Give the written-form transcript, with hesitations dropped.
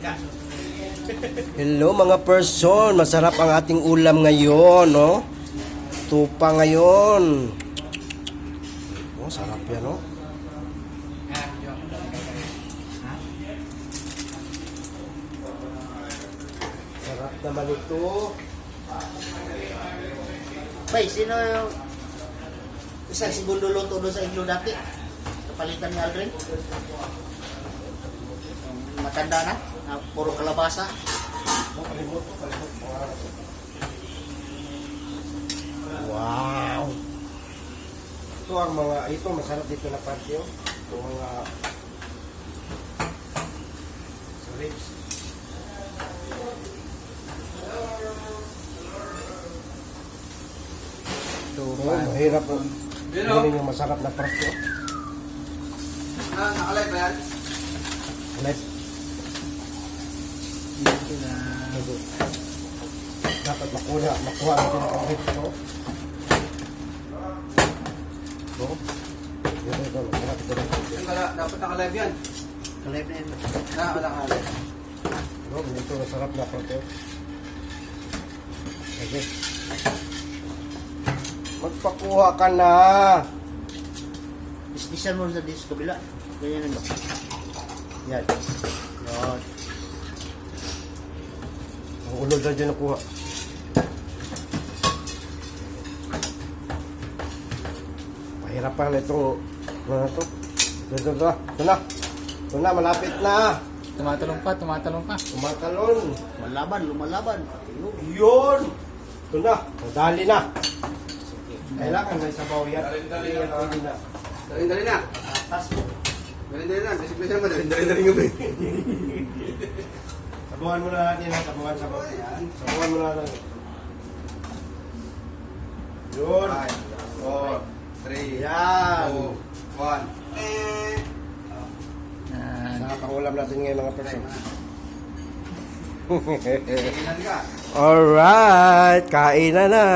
Hello mga person, masarap ang ating ulam ngayon, no? Tupa ngayon. Oh, sarap yan, no? Sarap naman ito. Bay, sino yung isang segundo luto doon sa iglo dati? Kapalitan ni Aldrin? Matanda na? Na puro kalabasa? Wow! Ito ang mga, ito masarap dito na parte, oh. Ito mga ribs. Oh, mahirap po. Hindi yung masarap na parte, oh. Nakalive ba yan? Live. Dapat makuha natin ang ribs, no? No? Ito, masarap ito na. Dapat nakalive yan. Kalib na yun. Wala nakalive. No, ito masarap na parte, oh. Okay. Magpakuha ka na. Isdisan mo sa disco kabila. Ganyan ba? Yan. Yan. Ang ulo na dyan nakuha. Mahirapan na itong ano to. Ito na, malapit na. Tumatalong pa. Tumatalon. Lumalaban. Yun! Ito na, madali na. Kailangan may sabaw yan. Dali Hindi yan pwede na. Dali na. Tas mo. Dali na. Basic na siya mo. Dali nga ba? Sabawan mo na natin ha, sabawan. Sabawan mo na natin. Yun. 5, 4, 3, Yan. 2, 1. Sa pangulam natin ngayon mga person. Kailan ka? Alright, kain na na.